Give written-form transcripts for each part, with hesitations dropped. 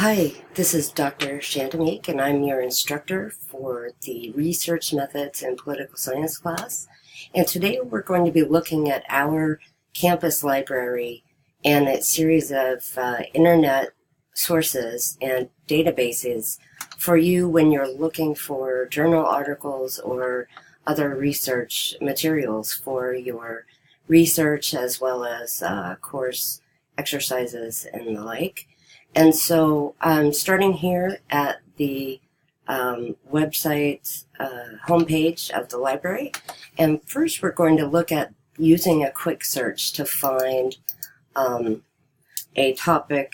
Hi, this is Dr. Shantamik, and I'm your instructor for the Research Methods in Political Science class. And today we're going to be looking at our campus library and its series of internet sources and databases for you when you're looking for journal articles or other research materials for your research as well as course exercises and the like. And so I'm starting here at the website homepage of the library. And first we're going to look at using a quick search to find a topic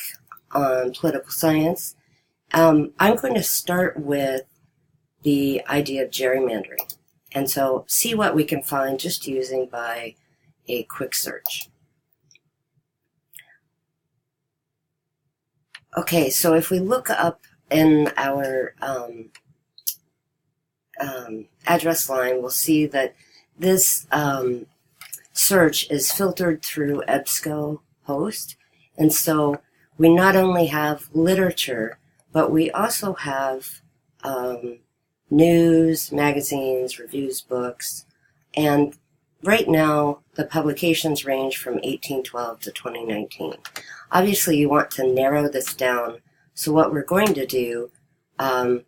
on political science. I'm going to start with the idea of gerrymandering. And so see what we can find just using by a quick search. Okay, so if we look up in our address line, we'll see that this search is filtered through EBSCOhost. And so we not only have literature, but we also have news, magazines, reviews, books. And right now, the publications range from 1812 to 2019. Obviously, you want to narrow this down. So what we're going to do, I'm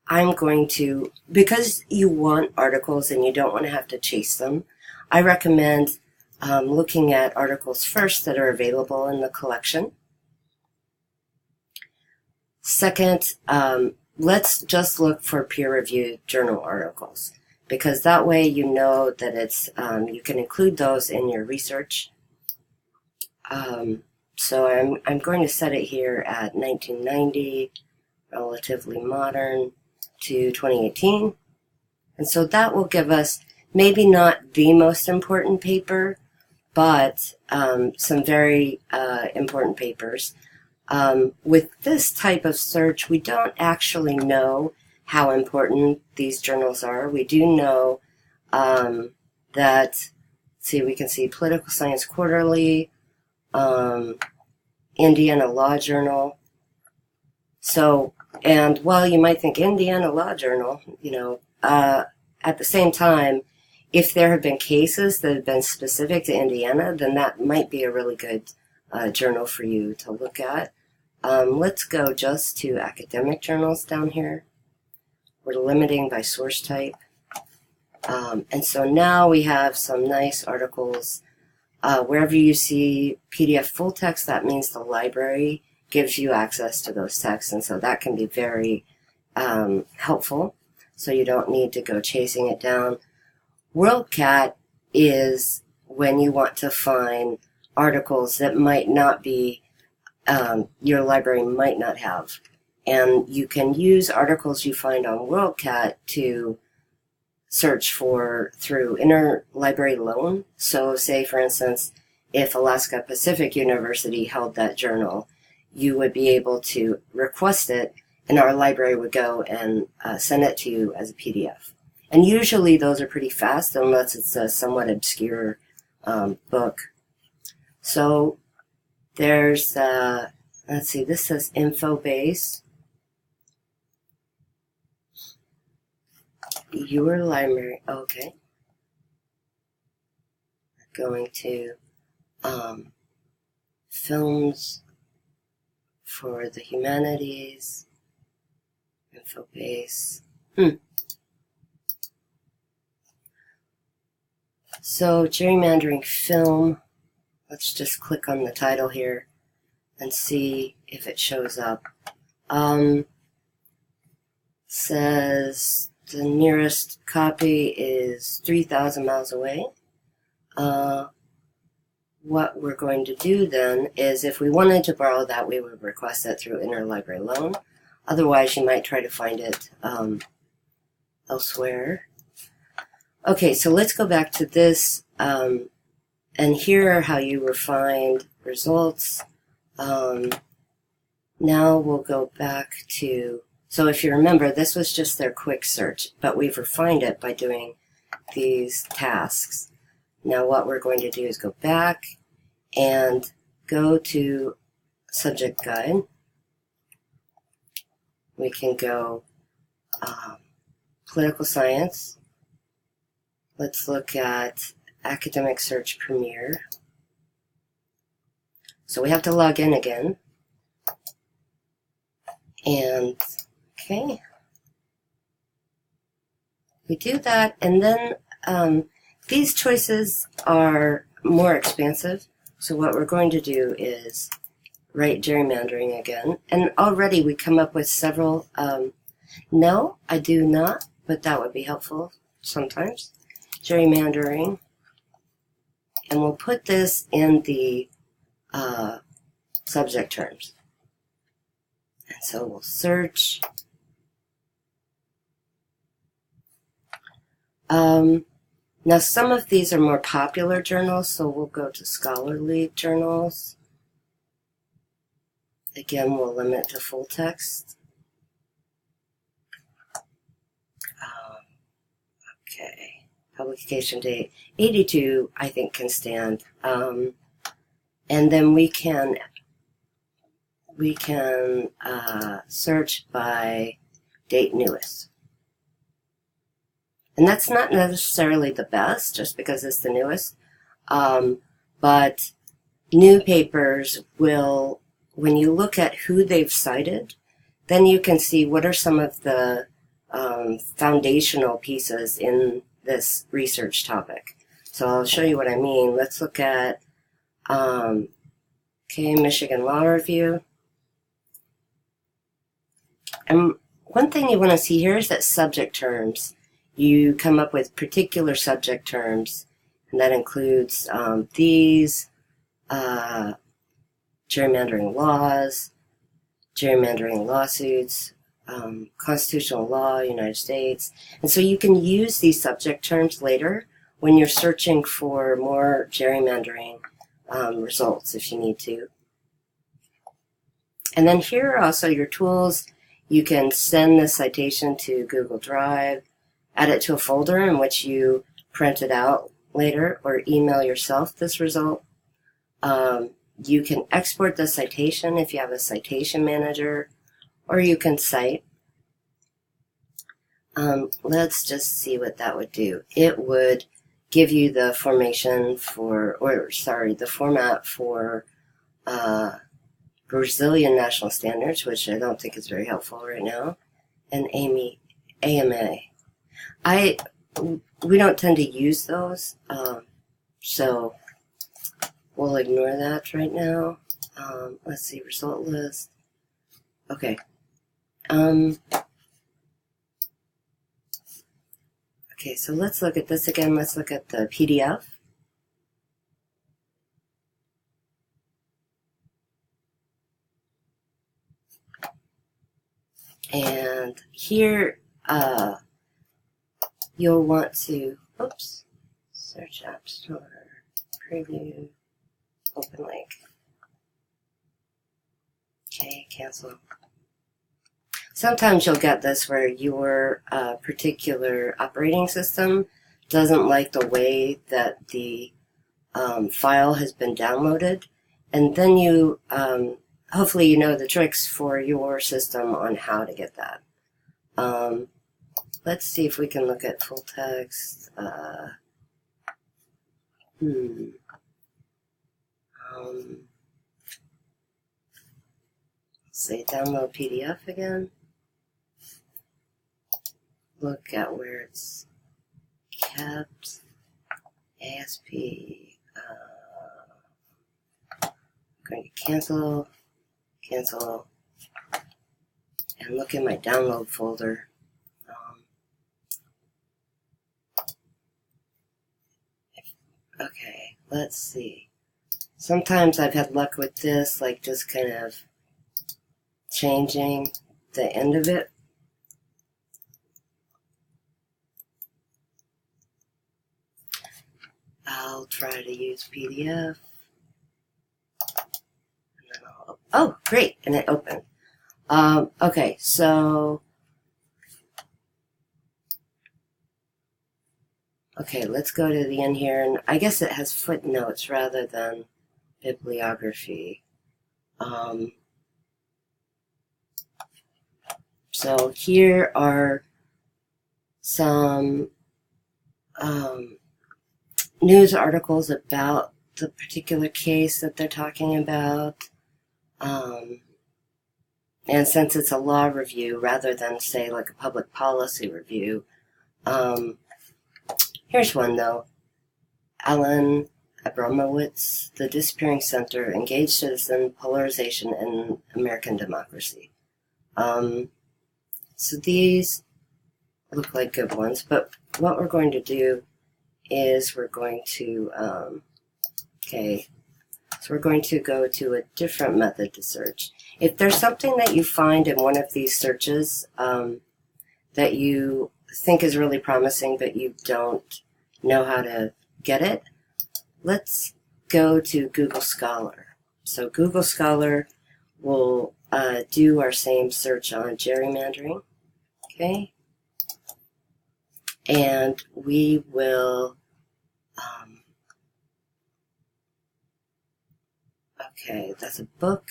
going to, because you want articles and you don't want to have to chase them, I recommend looking at articles first that are available in the collection. Second, let's just look for peer-reviewed journal articles, because that way you know that it's you can include those in your research. So I'm going to set it here at 1990, relatively modern, to 2018. And so that will give us maybe not the most important paper, but some very important papers. With this type of search, we don't actually know how important these journals are. We do know that, see, we can see Political Science Quarterly, Indiana Law Journal. So, and while you might think Indiana Law Journal, at the same time, if there have been cases that have been specific to Indiana, then that might be a really good journal for you to look at. Let's go just to academic journals down here. We're limiting by source type. And so now we have some nice articles. Wherever you see PDF full text, that means the library gives you access to those texts, and so that can be very helpful, so you don't need to go chasing it down. WorldCat is when you want to find articles that might not be, your library might not have. And you can use articles you find on WorldCat to search for through interlibrary loan. So say, for instance, if Alaska Pacific University held that journal, you would be able to request it, and our library would go and send it to you as a PDF. And usually those are pretty fast, unless it's a somewhat obscure book. So there's, let's see, this says InfoBase. Your library, okay. Going to films for the humanities, InfoBase. So gerrymandering film, let's just click on the title here and see if it shows up. Says the nearest copy is 3,000 miles away. What we're going to do then is, if we wanted to borrow that, we would request it through interlibrary loan. Otherwise, you might try to find it elsewhere. Okay, so let's go back to this, and here are how you refine results. Now we'll go back to, so if you remember, this was just their quick search, but we've refined it by doing these tasks. Now what we're going to do is go back and go to subject guide, We can go political science. Let's look at Academic Search Premier. So we have to log in again. And, okay. We do that, and then these choices are more expansive. So what we're going to do is write gerrymandering again. And already we come up with several. No, I do not, but that would be helpful sometimes. Gerrymandering. And we'll put this in the subject terms. And so we'll search. Now some of these are more popular journals, so we'll go to scholarly journals. Again, we'll limit to full text. Okay, publication date 82, I think can stand. And then we can search by date newest. And that's not necessarily the best, just because it's the newest. But new papers will, when you look at who they've cited, then you can see what are some of the foundational pieces in this research topic. So I'll show you what I mean. Let's look at Michigan Law Review. And one thing you want to see here is that subject terms. You come up with particular subject terms, and that includes these, gerrymandering laws, gerrymandering lawsuits, constitutional law, United States. And so you can use these subject terms later when you're searching for more gerrymandering results if you need to. And then here are also your tools. You can send this citation to Google Drive, add it to a folder in which you print it out later, or email yourself this result. You can export the citation if you have a citation manager, or you can cite. Let's just see what that would do. It would give you the the format for Brazilian national standards, which I don't think is very helpful right now, and AMA. We don't tend to use those, so we'll ignore that right now. Let's see, result list. Okay. Okay, so let's look at this again. Let's look at the PDF. And here, you'll want to, search App Store, preview, open link. Okay, cancel. Sometimes you'll get this where your particular operating system doesn't like the way that the file has been downloaded, and then you, hopefully you know the tricks for your system on how to get that. Let's see if we can look at full text. Say download PDF again. Look at where it's kept. ASP. I'm going to cancel, and look in my download folder. Okay, let's see. Sometimes I've had luck with this, like just kind of changing the end of it. I'll try to use PDF. And then oh, great, and it opened. Okay, so okay, let's go to the end here, and I guess it has footnotes rather than bibliography. So here are some news articles about the particular case that they're talking about. And since it's a law review rather than, say, like a public policy review, here's one, though. Alan Abramowitz, The Disappearing Center, Engaged Citizen Polarization in American Democracy. So these look like good ones, but what we're going to do is we're going to, so we're going to go to a different method to search. If there's something that you find in one of these searches that you think is really promising, but you don't know how to get it, let's go to Google Scholar. So Google Scholar will do our same search on gerrymandering, okay? And we will, okay, that's a book.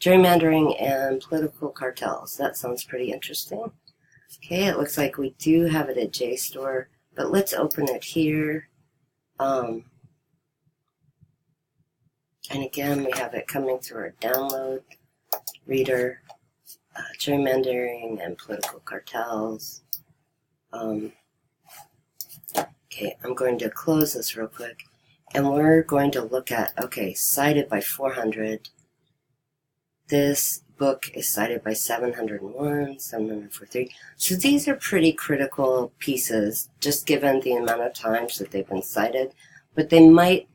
Gerrymandering and political cartels. That sounds pretty interesting. Okay, it looks like we do have it at JSTOR, but let's open it here. And again, we have it coming through our download reader. Gerrymandering and political cartels. Okay, I'm going to close this real quick. And we're going to look at, okay, cited by 400. This book is cited by 701, 743. So these are pretty critical pieces, just given the amount of times that they've been cited. But they might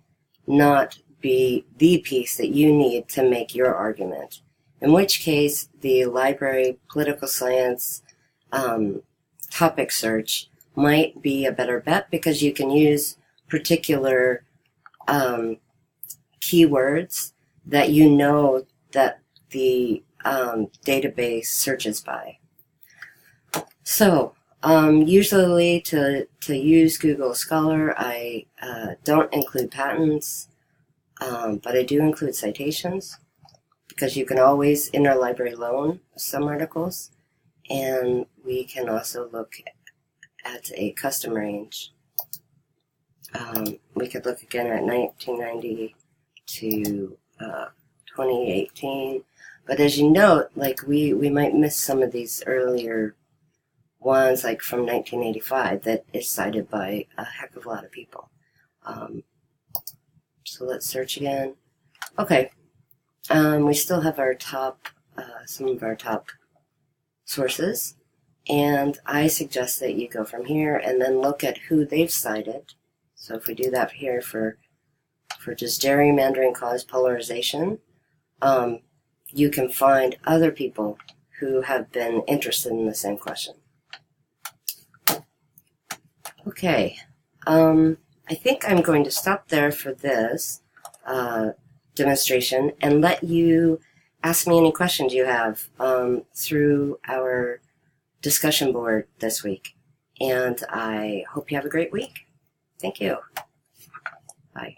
not be the piece that you need to make your argument. In which case, the library political science topic search might be a better bet because you can use particular keywords that you know that the database searches by. So usually to use Google Scholar, I don't include patents, but I do include citations because you can always interlibrary loan some articles, and we can also look at a custom range. We could look again at 1990 to 2018. But as you note, like we might miss some of these earlier ones, like from 1985, that is cited by a heck of a lot of people. So let's search again. Okay, we still have our top, some of our top sources, and I suggest that you go from here and then look at who they've cited. So if we do that here for just gerrymandering cause polarization, you can find other people who have been interested in the same question. Okay, I think I'm going to stop there for this demonstration and let you ask me any questions you have through our discussion board this week. And I hope you have a great week. Thank you. Bye.